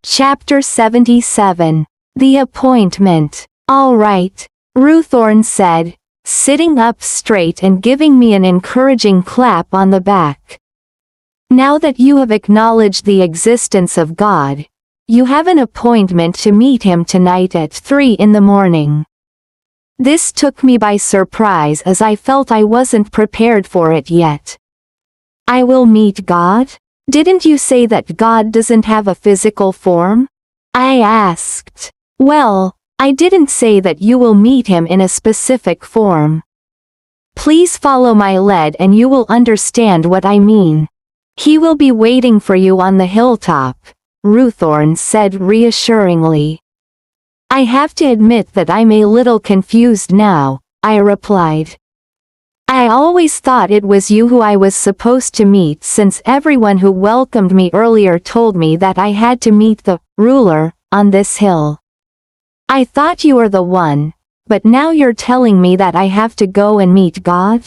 Chapter 77. The Appointment. "All right," Ruthorn said, sitting up straight and giving me an encouraging clap on the back. "Now that you have acknowledged the existence of God, you have an appointment to meet him tonight at 3 in the morning." This took me by surprise as I felt I wasn't prepared for it yet. "I will meet God? Didn't you say that God doesn't have a physical form?" I asked. "Well, I didn't say that you will meet him in a specific form. Please follow my lead and you will understand what I mean. He will be waiting for you on the hilltop," Ruthorn said reassuringly. "I have to admit that I'm a little confused now," I replied. "I always thought it was you who I was supposed to meet, since everyone who welcomed me earlier told me that I had to meet the ruler on this hill. I thought you were the one, but now you're telling me that I have to go and meet God?"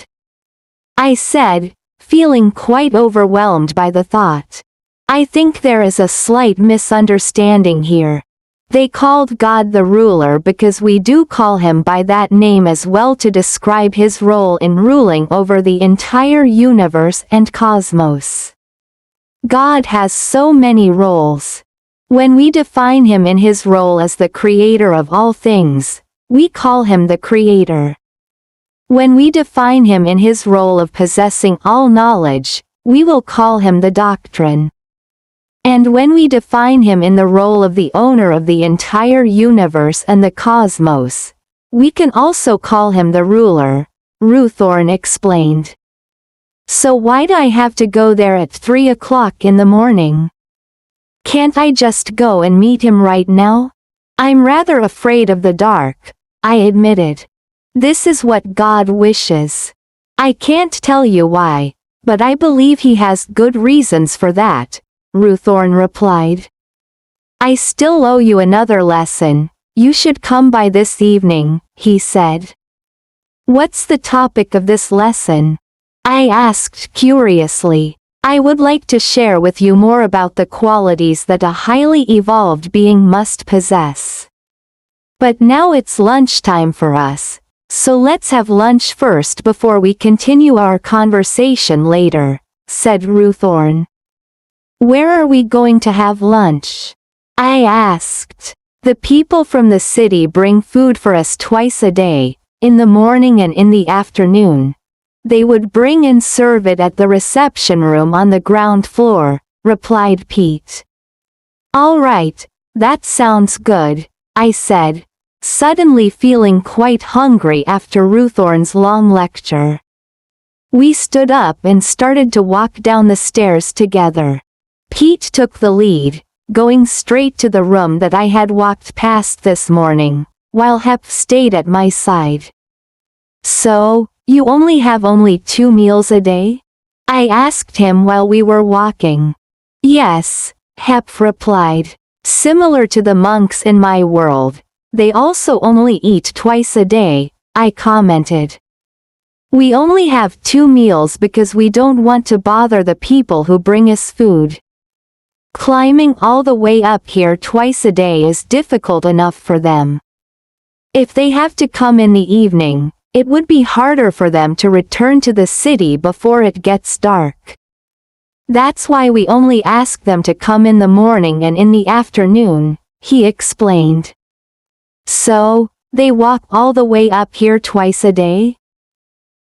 I said, feeling quite overwhelmed by the thought. "I think there is a slight misunderstanding here. They called God the ruler because we do call him by that name as well to describe his role in ruling over the entire universe and cosmos. God has so many roles. When we define him in his role as the creator of all things, we call him the creator. When we define him in his role of possessing all knowledge, we will call him the doctrine. And when we define him in the role of the owner of the entire universe and the cosmos, we can also call him the ruler," Ruthorn explained. "So why do I have to go there at 3 o'clock in the morning? Can't I just go and meet him right now? I'm rather afraid of the dark," I admitted. "This is what God wishes. I can't tell you why, but I believe he has good reasons for that," Ruthorn replied. "I still owe you another lesson. You should come by this evening," he said. "What's the topic of this lesson?" I asked curiously. "I would like to share with you more about the qualities that a highly evolved being must possess. But now it's lunchtime for us, so let's have lunch first before we continue our conversation later," said Ruthorn. "Where are we going to have lunch?" I asked. "The people from the city bring food for us twice a day, in the morning and in the afternoon. They would bring and serve it at the reception room on the ground floor," replied Pete. "All right, that sounds good," I said, suddenly feeling quite hungry after Ruthorn's long lecture. We stood up and started to walk down the stairs together. Pete took the lead, going straight to the room that I had walked past this morning, while Hep stayed at my side. "So, you only have 2 meals a day?" I asked him while we were walking. "Yes," Hep replied. "Similar to the monks in my world, they also only eat twice a day," I commented. "We only have 2 meals because we don't want to bother the people who bring us food. Climbing all the way up here twice a day is difficult enough for them. If they have to come in the evening, it would be harder for them to return to the city before it gets dark. That's why we only ask them to come in the morning and in the afternoon," he explained. "So, they walk all the way up here twice a day?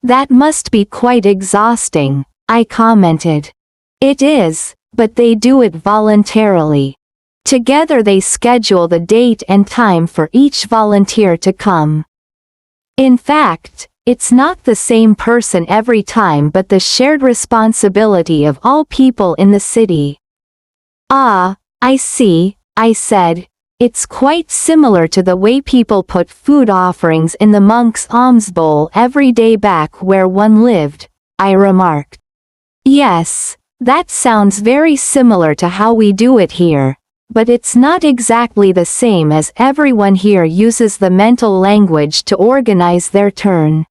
That must be quite exhausting," I commented. "It is, but they do it voluntarily. Together they schedule the date and time for each volunteer to come. In fact, it's not the same person every time but the shared responsibility of all people in the city." "Ah, I see," I said. "It's quite similar to the way people put food offerings in the monk's alms bowl every day back where one lived," I remarked. "Yes, that sounds very similar to how we do it here, but it's not exactly the same as everyone here uses the mental language to organize their turn.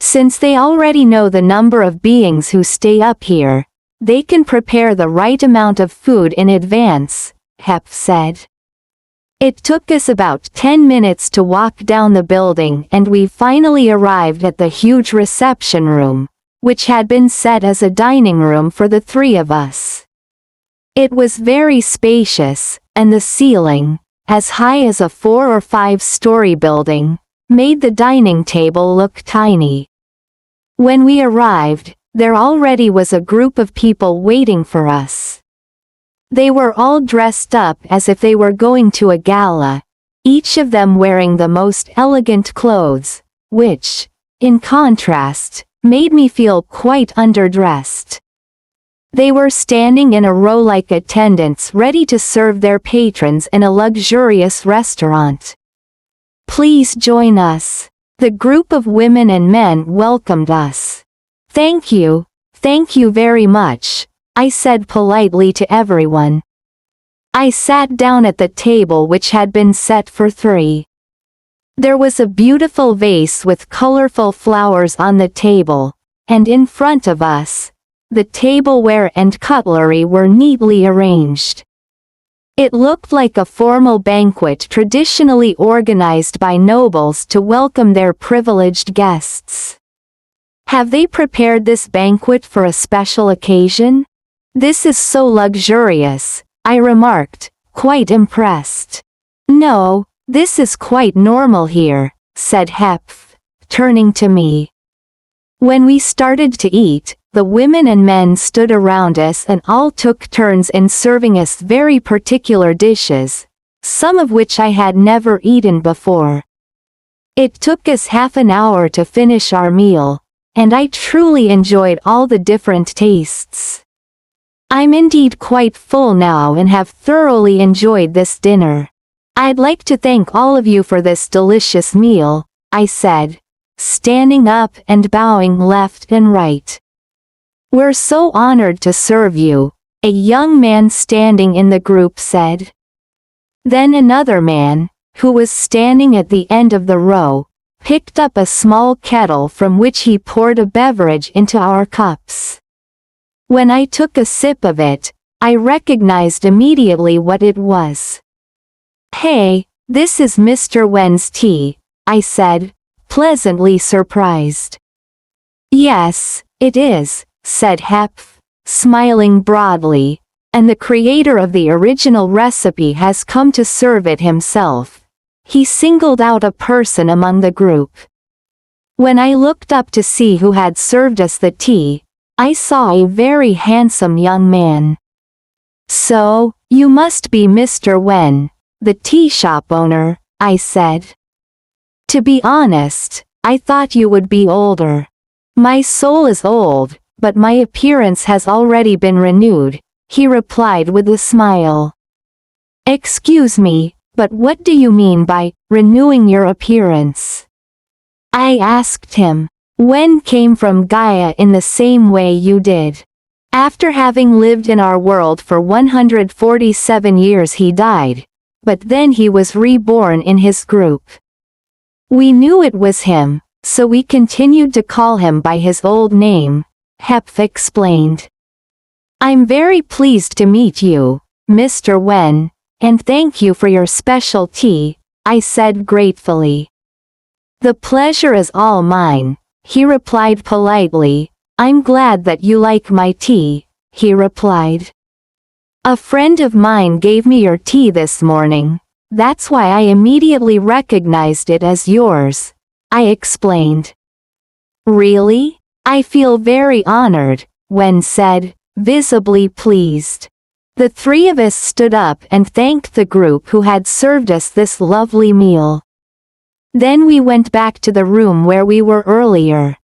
Since they already know the number of beings who stay up here, they can prepare the right amount of food in advance, Hep said. It took us about 10 minutes to walk down the building and we finally arrived at the huge reception room, which had been set as a dining room for the three of us. It was very spacious, and the ceiling, as high as a 4 or 5-story building, made the dining table look tiny. When we arrived, there already was a group of people waiting for us. They were all dressed up as if they were going to a gala, each of them wearing the most elegant clothes, which, in contrast, made me feel quite underdressed. They were standing in a row like attendants ready to serve their patrons in a luxurious restaurant. "Please join us." The group of women and men welcomed us. Thank you very much," I said politely to everyone. I sat down at the table which had been set for 3. There was a beautiful vase with colorful flowers on the table, and in front of us, the tableware and cutlery were neatly arranged. It looked like a formal banquet traditionally organized by nobles to welcome their privileged guests. "Have they prepared this banquet for a special occasion? This is so luxurious," I remarked, quite impressed. "No, this is quite normal here," said Hepf, turning to me. When we started to eat, the women and men stood around us and all took turns in serving us very particular dishes, some of which I had never eaten before. It took us half an hour to finish our meal, and I truly enjoyed all the different tastes. I'm indeed quite full now and have thoroughly enjoyed this dinner. I'd like to thank all of you for this delicious meal, I said, standing up and bowing left and right. "We're so honored to serve you," a young man standing in the group said. Then another man, who was standing at the end of the row, picked up a small kettle from which he poured a beverage into our cups. When I took a sip of it, I recognized immediately what it was. "Hey, this is Mr. Wen's tea," I said, pleasantly surprised. "Yes, it is," said Hepf, smiling broadly, "and the creator of the original recipe has come to serve it himself." He singled out a person among the group. When I looked up to see who had served us the tea, I saw a very handsome young man. "So, you must be Mr. Wen, the tea shop owner," I said. "To be honest, I thought you would be older." "My soul is old, but my appearance has already been renewed," he replied with a smile. "Excuse me, but what do you mean by renewing your appearance?" I asked him. "Wen came from Gaia in the same way you did. After having lived in our world for 147 years he died, but then he was reborn in his group. We knew it was him, so we continued to call him by his old name," Hepf explained. "I'm very pleased to meet you, Mr. Wen, and thank you for your special tea," I said gratefully. "The pleasure is all mine," he replied politely. "I'm glad that you like my tea," he replied. "A friend of mine gave me your tea this morning. That's why I immediately recognized it as yours," I explained. "Really? I feel very honored," Wen said, visibly pleased. The 3 of us stood up and thanked the group who had served us this lovely meal. Then we went back to the room where we were earlier.